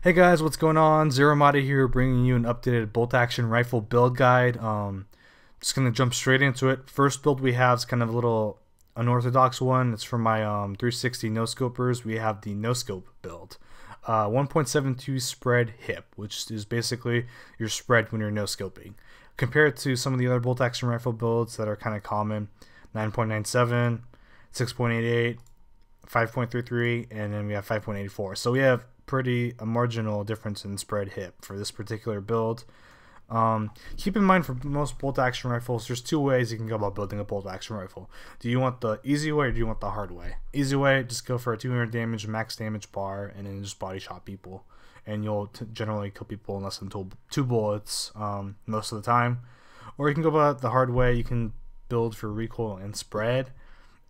Hey guys, what's going on? Zero Mata here, bringing you an updated bolt action rifle build guide. Just gonna jump straight into it. First build we have is kind of a little unorthodox one. It's from my 360 no scopers. We have the no scope build, 1.72 spread hip, which is basically your spread when you're no scoping. Compared to some of the other bolt action rifle builds that are kind of common, 9.97, 6.88, 5.33, and then we have 5.84. So we have a marginal difference in spread hip for this particular build. Keep in mind, for most bolt action rifles, there's two ways you can go about building a bolt action rifle. Do you want the easy way or do you want the hard way? Easy way, just go for a 200 damage max damage bar and then just body shot people, and you'll generally kill people in less than two bullets most of the time. Or you can go about the hard way. You can build for recoil and spread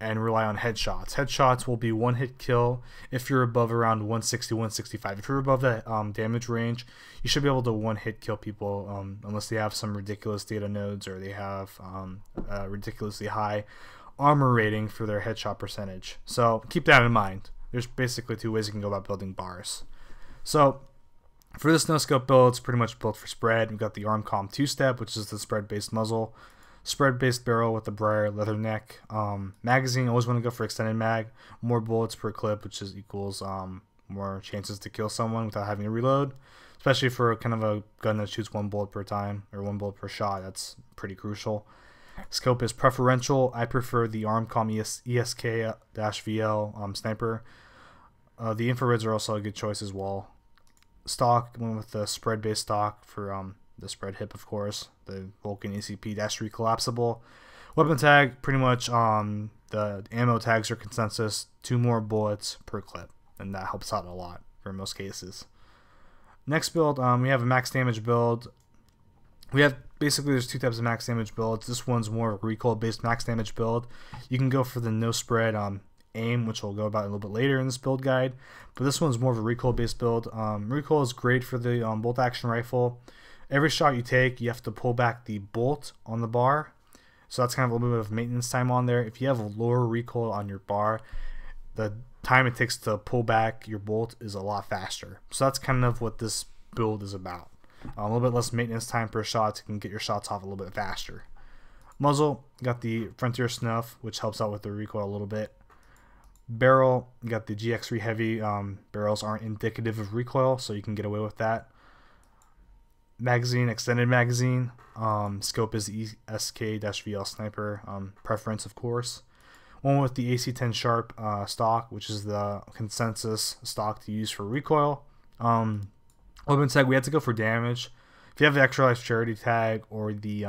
and rely on headshots. Headshots will be one hit kill if you're above around 160, 165. If you're above that damage range, you should be able to one hit kill people unless they have some ridiculous data nodes or they have a ridiculously high armor rating for their headshot percentage. So keep that in mind. There's basically two ways you can go about building bars. So for this no scope build, it's pretty much built for spread. We've got the ArmCom 2-step, which is the spread based muzzle. Spread-based barrel with the Briar leather neck. Magazine, always want to go for extended mag. More bullets per clip, which equals more chances to kill someone without having to reload. Especially for kind of a gun that shoots one bullet per time, or one bullet per shot. That's pretty crucial. Scope is preferential. I prefer the ArmCom ESK-VL sniper. The infrareds are also a good choice as well. Stock, went with the spread-based stock for the spread hip, of course. The Vulcan ACP-3 collapsible. Weapon tag, pretty much the ammo tags are consensus, 2 more bullets per clip, and that helps out a lot for most cases. Next build, we have a max damage build. There's two types of max damage builds. This one's more of a recoil based max damage build. You can go for the no spread aim, which we'll go about a little bit later in this build guide, but this one's more of a recoil based build. Recoil is great for the bolt action rifle. Every shot you take, you have to pull back the bolt on the bar, so that's kind of a little bit of maintenance time on there. If you have a lower recoil on your bar, the time it takes to pull back your bolt is a lot faster. So that's kind of what this build is about. A little bit less maintenance time per shot, so you can get your shots off a little bit faster. Muzzle, got the Frontier Snuff, which helps out with the recoil a little bit. Barrel, got the GX3 heavy. Barrels aren't indicative of recoil, so you can get away with that. Magazine, extended magazine. Scope is the ESK-VL sniper. Preference, of course. One with the AC-10 Sharp stock, which is the consensus stock to use for recoil. Weapon tag, we had to go for damage. If you have the Extra Life Charity tag or the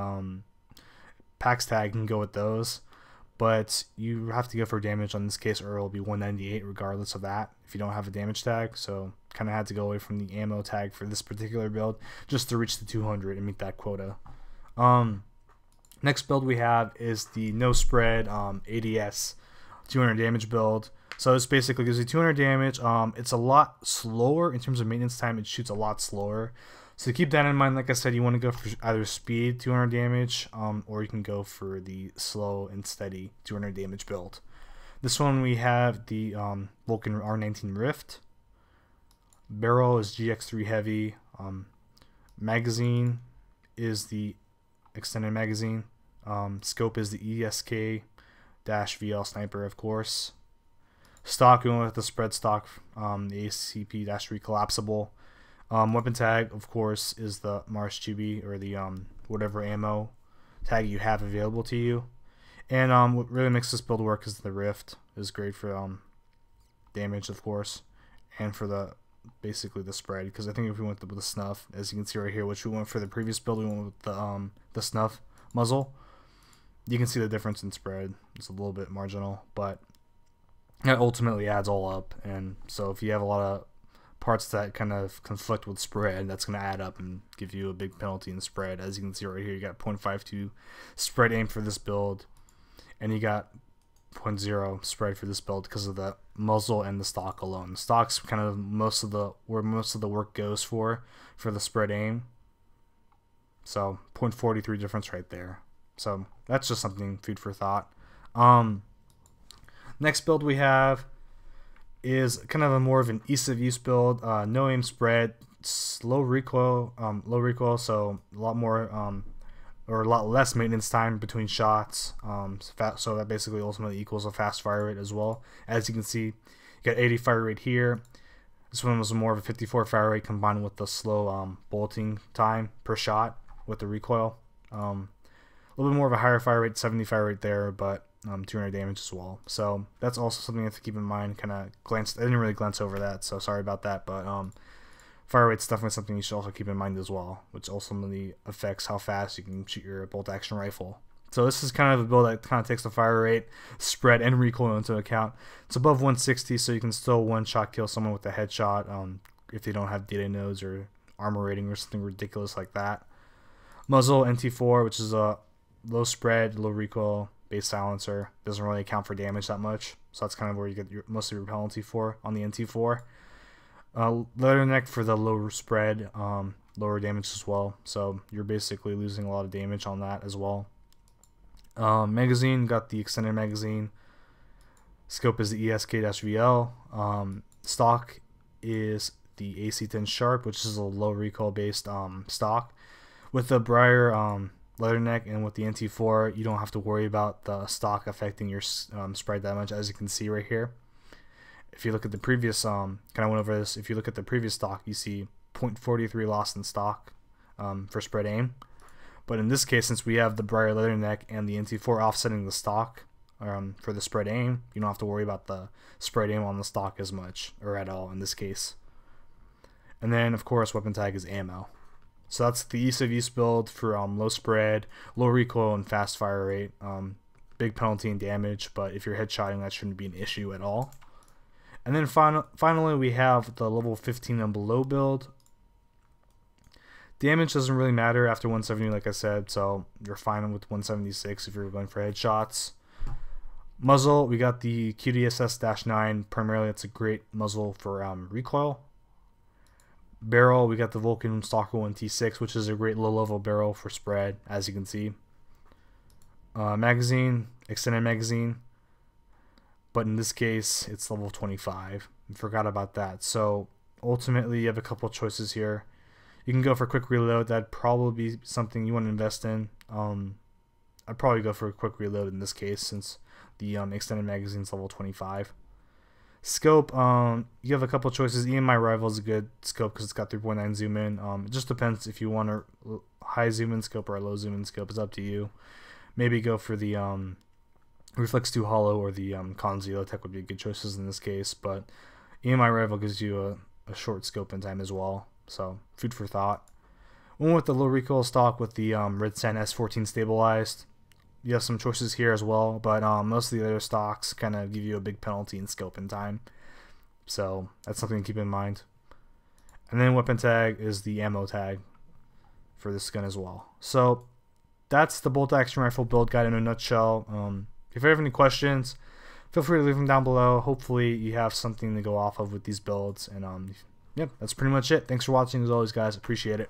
PAX tag, you can go with those. But you have to go for damage on this case, or it'll be 198 regardless of that if you don't have a damage tag. So kind of had to go away from the ammo tag for this particular build just to reach the 200 and meet that quota. Next build we have is the no spread ADS 200 damage build. So this basically gives you 200 damage. It's a lot slower in terms of maintenance time. It shoots a lot slower. So keep that in mind. Like I said, you want to go for either speed 200 damage, or you can go for the slow and steady 200 damage build. This one we have the Vulcan R19 Rift. Barrel is GX3 heavy. Magazine is the extended magazine. Scope is the ESK-VL sniper, of course. Stock, we went with the spread stock, the ACP-3 collapsible. Weapon tag, of course, is the Mars Chubi, or the whatever ammo tag you have available to you. And what really makes this build work is the Rift is great for damage, of course, and for basically the spread. Because I think if we went with the Snuff, as you can see right here, which we went for the previous build, we went with the Snuff muzzle. You can see the difference in spread. It's a little bit marginal, but it ultimately adds all up. And so if you have a lot of parts that kind of conflict with spread, that's going to add up and give you a big penalty in spread. As you can see right here, you got 0.52 spread aim for this build, and you got 0.0 spread for this build because of the muzzle and the stock alone. The stock's kind of where most of the work goes for the spread aim. So 0.43 difference right there. So that's just something, food for thought. Next build we have is kind of a more of an ease of use build. No aim spread, low recoil, so a lot more or a lot less maintenance time between shots. So that basically ultimately equals a fast fire rate as well. As you can see, you got 80 fire rate here. This one was more of a 54 fire rate combined with the slow bolting time per shot with the recoil. A little bit more of a higher fire rate, 70 fire rate there, but 200 damage as well. So that's also something you have to keep in mind. I didn't really glance over that, so sorry about that. But fire rate's definitely something you should also keep in mind as well, which ultimately affects how fast you can shoot your bolt action rifle. So this is kind of a build that kind of takes the fire rate, spread, and recoil into account. It's above 160, so you can still one-shot kill someone with a headshot if they don't have data nodes or armor rating or something ridiculous like that. Muzzle NT4, which is a low spread, low recoil base silencer, doesn't really account for damage that much, so that's kind of where you get most of your penalty for on the NT4. Leatherneck for the lower spread, lower damage as well, so you're basically losing a lot of damage on that as well. Magazine, got the extended magazine. Scope is the ESK-VL. Stock is the AC-10 Sharp, which is a low recoil based stock. With the Briar Leatherneck and with the NT4, you don't have to worry about the stock affecting your spread that much, as you can see right here. If you look at the previous, kind of went over this, if you look at the previous stock, you see 0.43 loss in stock for spread aim. But in this case, since we have the Briar Leatherneck and the NT4 offsetting the stock for the spread aim, you don't have to worry about the spread aim on the stock as much, or at all in this case. And then, of course, weapon tag is ammo. So that's the ease of use build for low spread, low recoil, and fast fire rate. Big penalty and damage, but if you're headshotting, that shouldn't be an issue at all. And then finally, we have the level 15 and below build. Damage doesn't really matter after 170, like I said, so you're fine with 176 if you're going for headshots. Muzzle, we got the QDSS-9. Primarily, it's a great muzzle for recoil. Barrel, we got the Vulcan Stalker 1T6, which is a great low-level barrel for spread, as you can see. Magazine, extended magazine, but in this case, it's level 25. I forgot about that. So ultimately, you have a couple choices here. You can go for quick reload. That'd probably be something you want to invest in. I'd probably go for a quick reload in this case, since the extended magazine is level 25. Scope, you have a couple choices. EMI Rival is a good scope because it's got 3.9 zoom in. It just depends if you want a high zoom in scope or a low zoom in scope. It's up to you. Maybe go for the Reflex 2 Hollow or the Con Tech would be good choices in this case. But EMI Rival gives you a short scope in time as well. So, food for thought. One with the low recoil stock with the Red Sand S14 stabilized. You have some choices here as well, but most of the other stocks kind of give you a big penalty in scope and time. So, that's something to keep in mind. And then weapon tag is the ammo tag for this gun as well. So, that's the bolt action rifle build guide in a nutshell. If you have any questions, feel free to leave them down below. Hopefully, you have something to go off of with these builds. And yep, that's pretty much it. Thanks for watching as always, guys. Appreciate it.